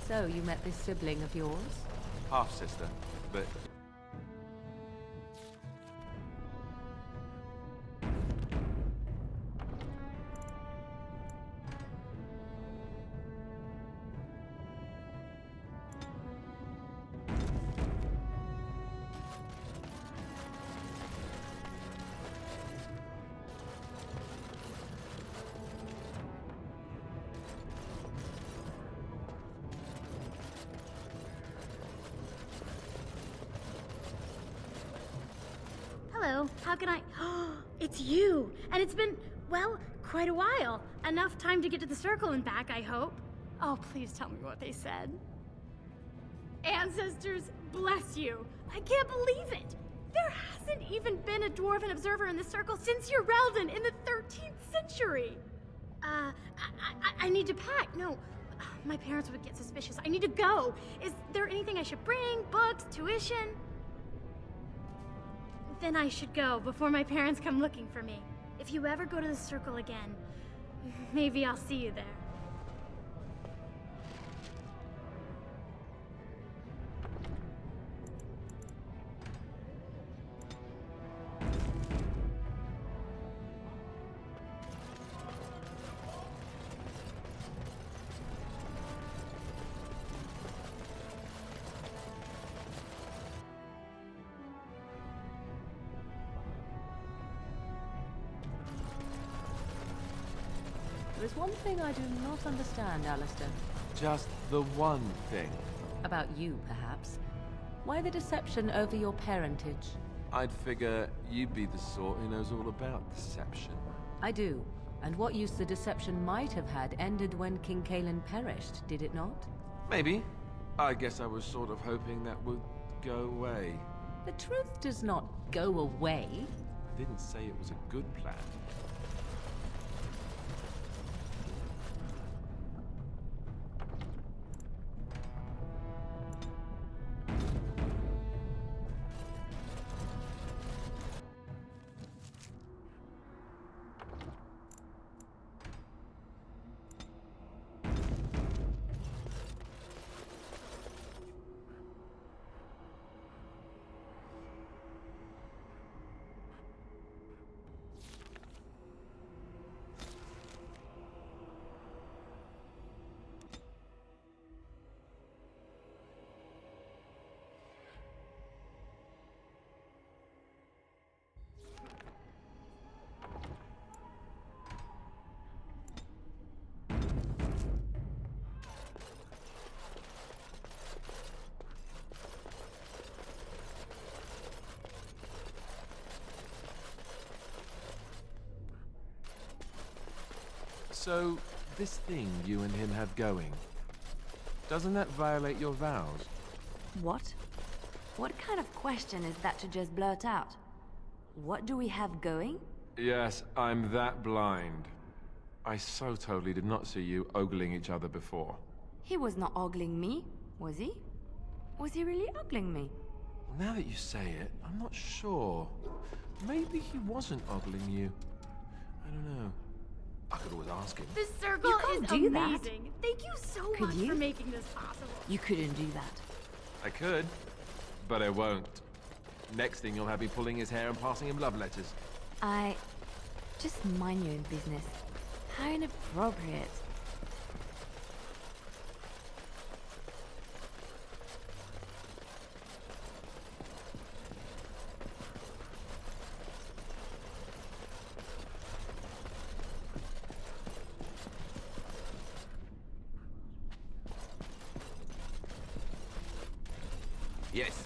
So you met this sibling of yours? Half-sister, but... Hello, how can I... It's you! And it's been, well, quite a while. Enough time to get to the circle and back, I hope. Oh, please tell me what they said. Ancestors, bless you! I can't believe it! There hasn't even been a dwarven observer in the circle since Urelden in the 13th century! I need to pack. No, my parents would get suspicious. I need to go. Is there anything I should bring? Books? Tuition? Then I should go before my parents come looking for me. If you ever go to the circle again, maybe I'll see you there. There's one thing I do not understand, Alistair. Just the one thing. About you, perhaps. Why the deception over your parentage? I'd figure you'd be the sort who knows all about deception. I do. And what use the deception might have had ended when King Cailan perished, did it not? Maybe. I guess I was sort of hoping that would go away. The truth does not go away. I didn't say it was a good plan. So, this thing you and him have going, doesn't that violate your vows? What? What kind of question is that to just blurt out? What do we have going? Yes, I'm that blind. I so totally did not see you ogling each other before. He was not ogling me, was he? Was he really ogling me? Now that you say it, I'm not sure. Maybe he wasn't ogling you. I don't know. I could always ask him. This circle is do that. amazing. Thank you so Could much you? for making this possible. You couldn't do that. I could, but I won't. Next thing you'll have me pulling his hair and passing him love letters. Just mind your own business. How inappropriate. Yes.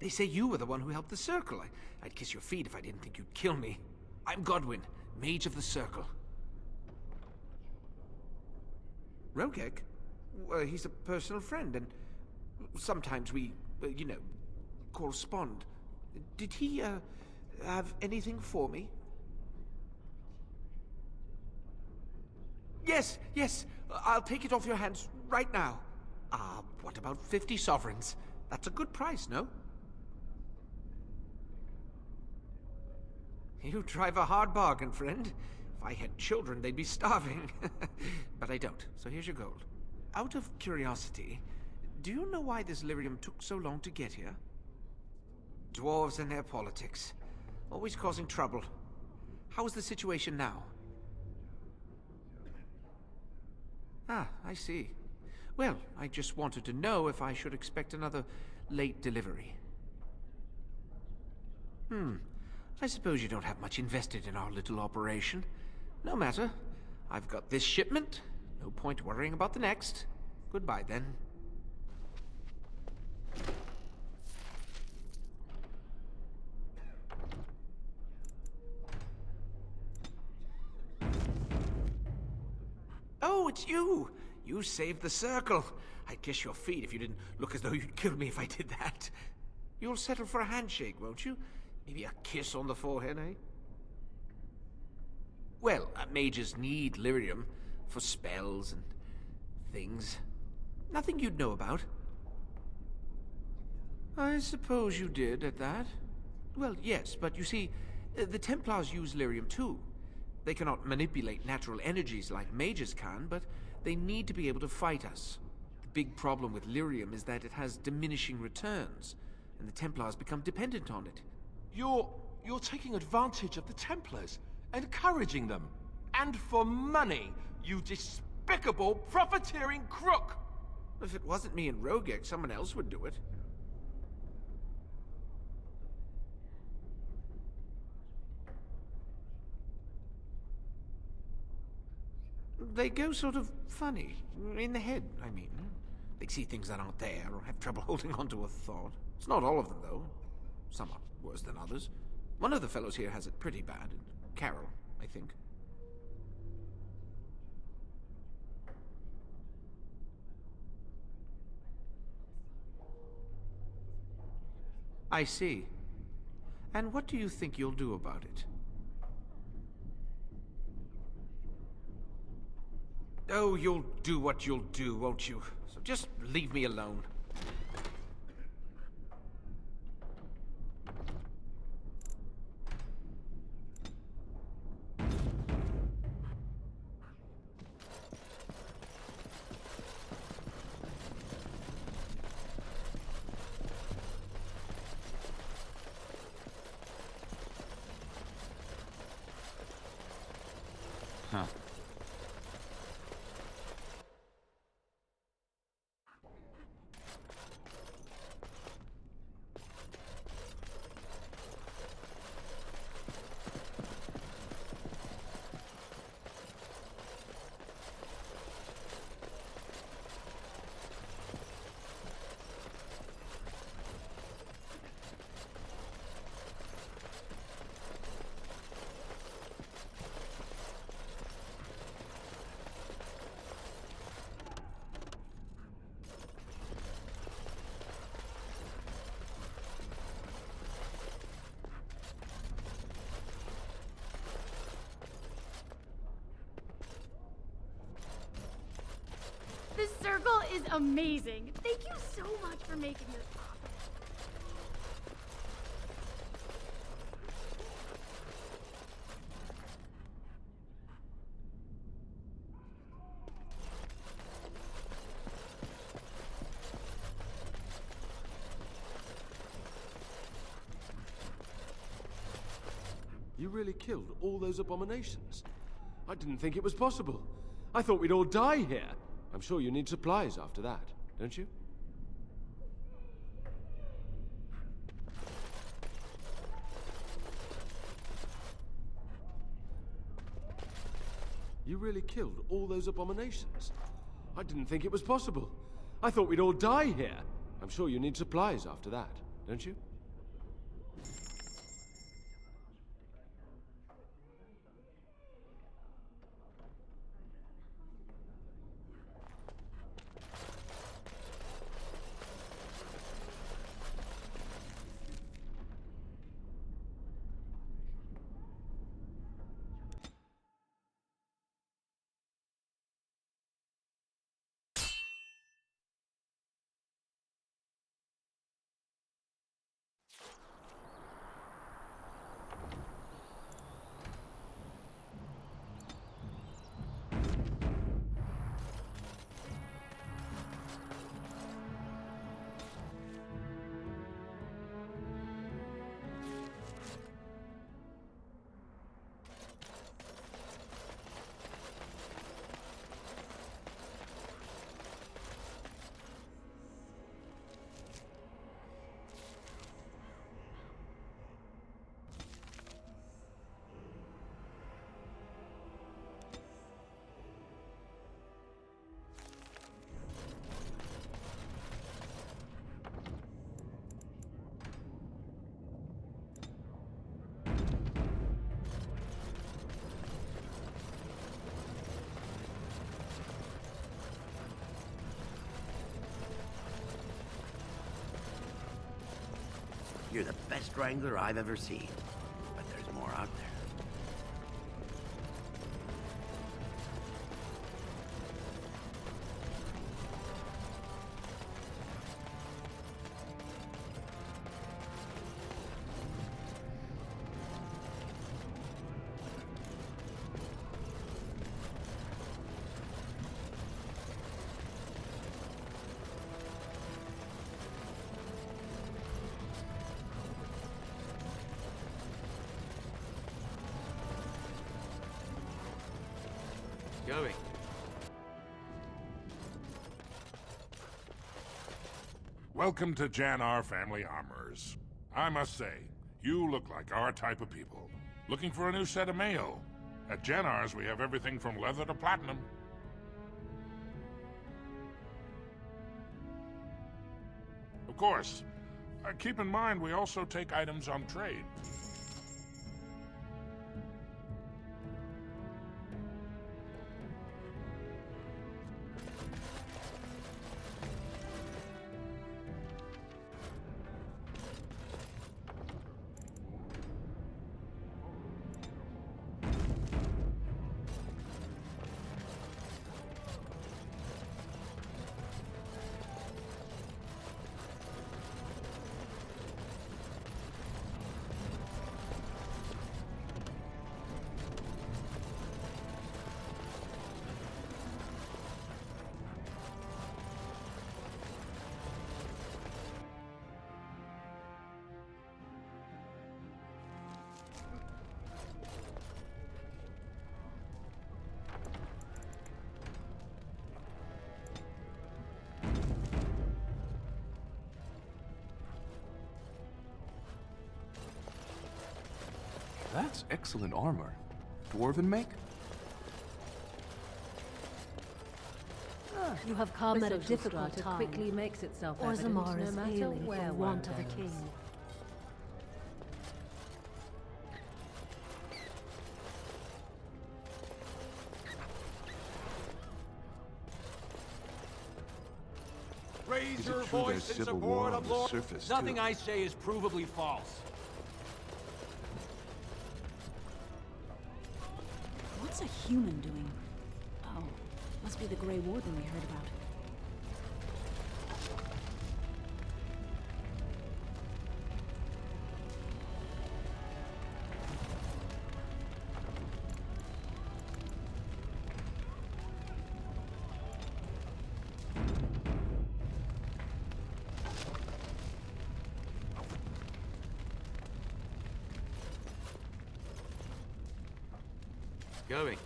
They say you were the one who helped the Circle. I'd kiss your feet if I didn't think you'd kill me. I'm Godwin, Mage of the Circle. Rogek? He's a personal friend, and sometimes we, correspond. Did he, have anything for me? Yes, I'll take it off your hands right now. What about 50 sovereigns? That's a good price, no? You drive a hard bargain, friend. If I had children, they'd be starving. But I don't, so here's your gold. Out of curiosity, do you know why this Lyrium took so long to get here? Dwarves and their politics. Always causing trouble. How is the situation now? Ah, I see. Well, I just wanted to know if I should expect another late delivery. I suppose you don't have much invested in our little operation. No matter. I've got this shipment. No point worrying about the next. Goodbye, then. Oh, it's you! You saved the Circle. I'd kiss your feet if you didn't look as though you'd kill me if I did that. You'll settle for a handshake, won't you? Maybe a kiss on the forehead, eh? Well, mages need Lyrium for spells and things. Nothing you'd know about. I suppose you did at that. Well, yes, but you see, the Templars use Lyrium too. They cannot manipulate natural energies like mages can, but they need to be able to fight us. The big problem with Lyrium is that it has diminishing returns, and the Templars become dependent on it. You're taking advantage of the Templars, encouraging them. And for money, you despicable, profiteering crook! If it wasn't me and Rogek, someone else would do it. They go sort of funny. In the head, I mean. They see things that aren't there, or have trouble holding on to a thought. It's not all of them, though. Some are worse than others. One of the fellows here has it pretty bad. Carol, I think. I see. And what do you think you'll do about it? Oh, you'll do what you'll do, won't you? So just leave me alone. Huh. This circle is amazing. Thank you so much for making this possible. You really killed all those abominations? I didn't think it was possible. I thought we'd all die here. I'm sure you need supplies after that, don't you? You really killed all those abominations? I didn't think it was possible. I thought we'd all die here. I'm sure you need supplies after that, don't you? You're the best wrangler I've ever seen. But there's more out there. Going. Welcome to Jan Family Armorers. I must say, you look like our type of people. Looking for a new set of mail? At Janar's, we have everything from leather to platinum. Of course, keep in mind we also take items on trade. That's excellent armor. Dwarven make? You have come The at a social difficult strata time. quickly makes itself evident, Orzammar no is matter ailing where for one want of a goes. king. Raise Is your it true voice there's in civil support war on of the Lord. surface, Nothing too? I say is provably false. What's a human doing? Oh, must be the Grey Warden we heard about. Going.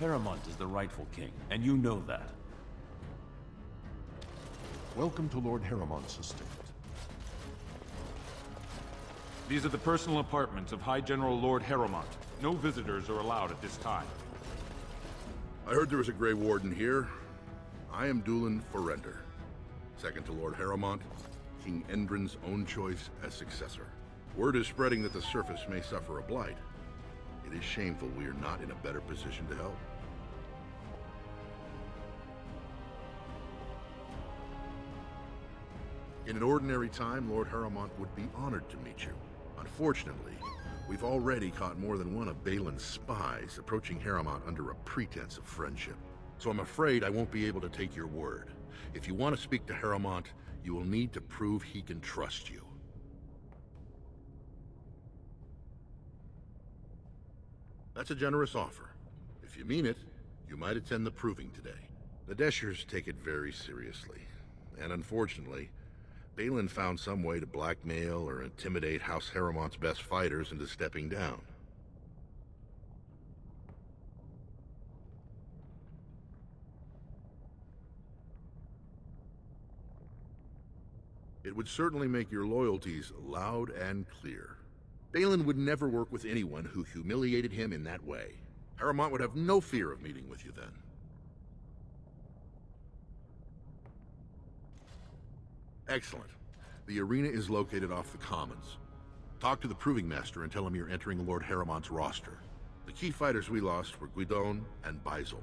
Paramount is the rightful king, and you know that. Welcome to Lord Haramont's estate. These are the personal apartments of High General Lord Haramont. No visitors are allowed at this time. I heard there was a Grey Warden here. I am Dulin Forrender, second to Lord Haramont, King Endrin's own choice as successor. Word is spreading that the surface may suffer a blight. It is shameful we are not in a better position to help. In an ordinary time, Lord Haramont would be honored to meet you. Unfortunately, we've already caught more than one of Balin's spies approaching Harrowmont under a pretense of friendship. So I'm afraid I won't be able to take your word. If you want to speak to Harrowmont, you will need to prove he can trust you. That's a generous offer. If you mean it, you might attend the proving today. The Deshers take it very seriously. And unfortunately, Balin found some way to blackmail or intimidate House Harrowmont's best fighters into stepping down. It would certainly make your loyalties loud and clear. Balin would never work with anyone who humiliated him in that way. Harrowmont would have no fear of meeting with you then. Excellent. The arena is located off the Commons. Talk to the Proving Master and tell him you're entering Lord Harrowmont's roster. The key fighters we lost were Guidon and Baisel.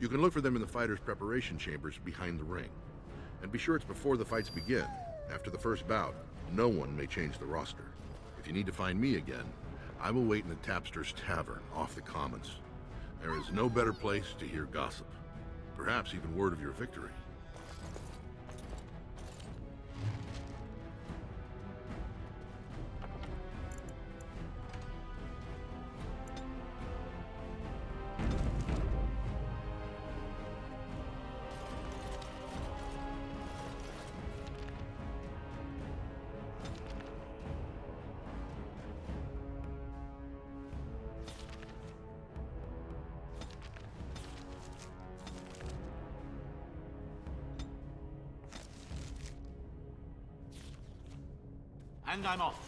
You can look for them in the fighters' preparation chambers behind the ring. And be sure it's before the fights begin. After the first bout, no one may change the roster. If you need to find me again, I will wait in the Tapster's Tavern off the Commons. There is no better place to hear gossip. Perhaps even word of your victory. And I'm off.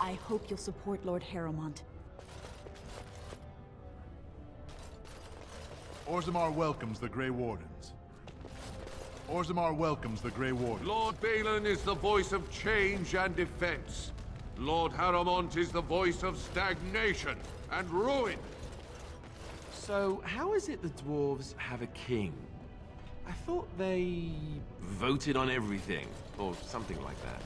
I hope you'll support Lord Harrowmont. Orzammar welcomes the Grey Wardens. Orzammar welcomes the Grey Wardens. Lord Balin is the voice of change and defense. Lord Harrowmont is the voice of stagnation and ruin. So, how is it the dwarves have a king? I thought they voted on everything, or something like that.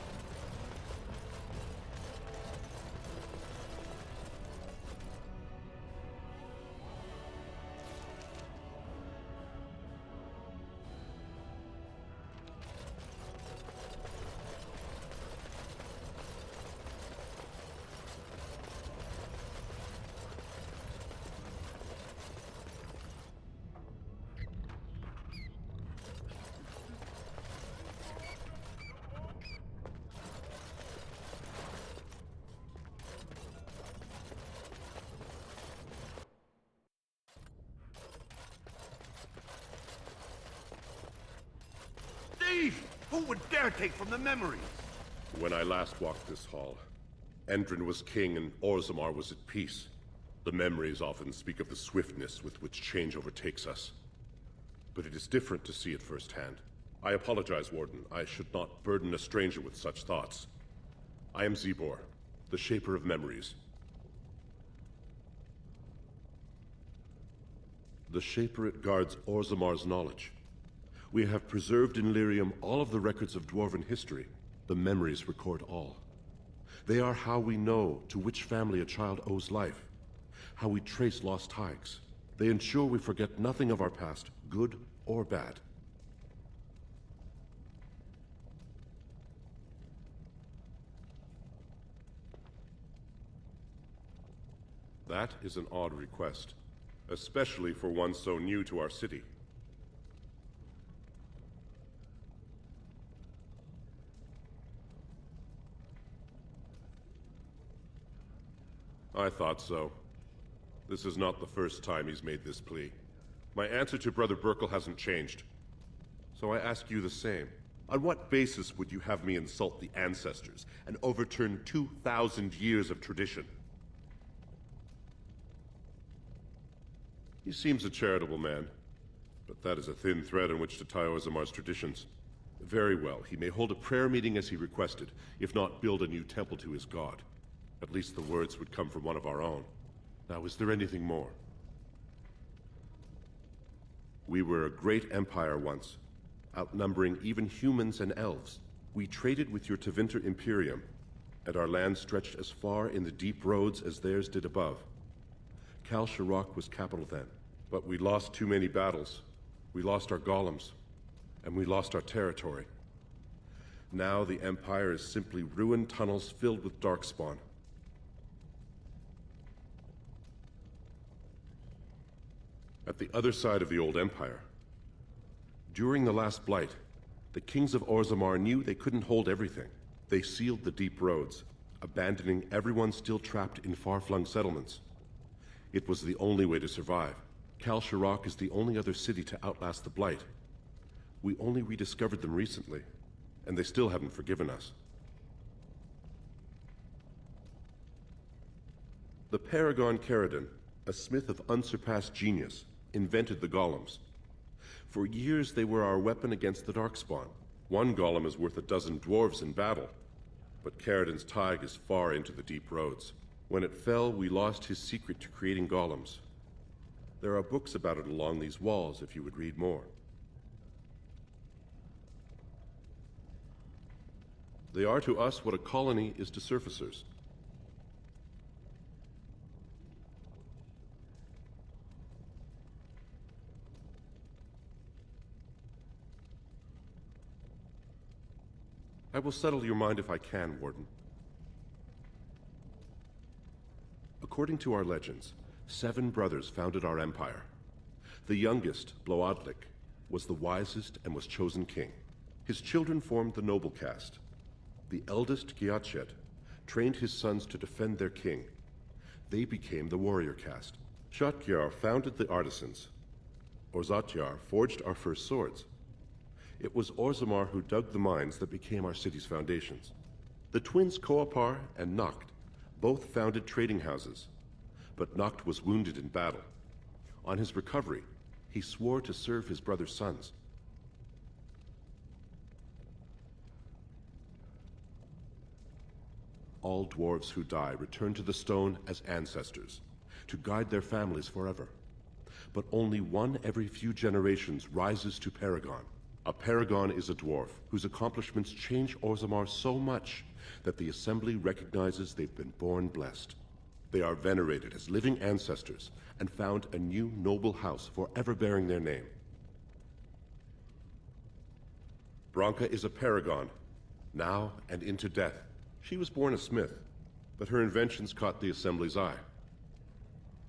Who would dare take from the memories? When I last walked this hall, Endrin was king and Orzammar was at peace. The memories often speak of the swiftness with which change overtakes us. But it is different to see it firsthand. I apologize, Warden. I should not burden a stranger with such thoughts. I am Zebor, the Shaper of Memories. The Shaperate guards Orzammar's knowledge. We have preserved in Lyrium all of the records of Dwarven history. The memories record all. They are how we know to which family a child owes life, how we trace lost ties. They ensure we forget nothing of our past, good or bad. That is an odd request, especially for one so new to our city. I thought so. This is not the first time he's made this plea. My answer to Brother Burkle hasn't changed. So I ask you the same. On what basis would you have me insult the ancestors and overturn 2,000 years of tradition? He seems a charitable man, but that is a thin thread on which to tie Orzamar's traditions. Very well, he may hold a prayer meeting as he requested, if not build a new temple to his god. At least the words would come from one of our own. Now, is there anything more? We were a great empire once, outnumbering even humans and elves. We traded with your Tevinter Imperium, and our land stretched as far in the deep roads as theirs did above. Kal Sharok was capital then, but we lost too many battles. We lost our golems, and we lost our territory. Now the Empire is simply ruined tunnels filled with darkspawn. At the other side of the old Empire, during the last Blight, the kings of Orzammar knew they couldn't hold everything. They sealed the deep roads, abandoning everyone still trapped in far-flung settlements. It was the only way to survive. Kal Sharok is the only other city to outlast the Blight. We only rediscovered them recently, and they still haven't forgiven us. The Paragon Caridon, a smith of unsurpassed genius, invented the golems. For years they were our weapon against the Darkspawn. One golem is worth a dozen dwarves in battle, but Caridon's tide is far into the deep roads. When it fell, we lost his secret to creating golems. There are books about it along these walls if you would read more. They are to us what a colony is to surfacers. I will settle your mind if I can, Warden. According to our legends, 7 brothers founded our empire. The youngest, Bloadlik, was the wisest and was chosen king. His children formed the noble caste. The eldest, Giachet, trained his sons to defend their king. They became the warrior caste. Shatgyar founded the artisans. Orzatyar forged our first swords. It was Orzammar who dug the mines that became our city's foundations. The twins Koapar and Noct both founded trading houses, but Noct was wounded in battle. On his recovery, he swore to serve his brother's sons. All dwarves who die return to the stone as ancestors, to guide their families forever. But only one every few generations rises to Paragon. A Paragon is a dwarf whose accomplishments change Orzammar so much that the Assembly recognizes they've been born blessed. They are venerated as living ancestors and found a new noble house forever bearing their name. Branka is a Paragon, now and into death. She was born a smith, but her inventions caught the Assembly's eye.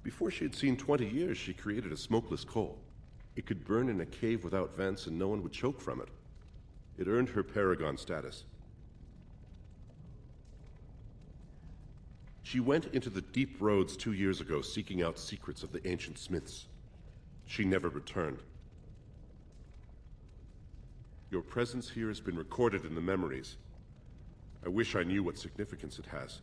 Before she had seen 20 years, she created a smokeless coal. It could burn in a cave without vents and no one would choke from it. It earned her Paragon status. She went into the deep roads 2 years ago seeking out secrets of the ancient smiths. She never returned. Your presence here has been recorded in the memories. I wish I knew what significance it has.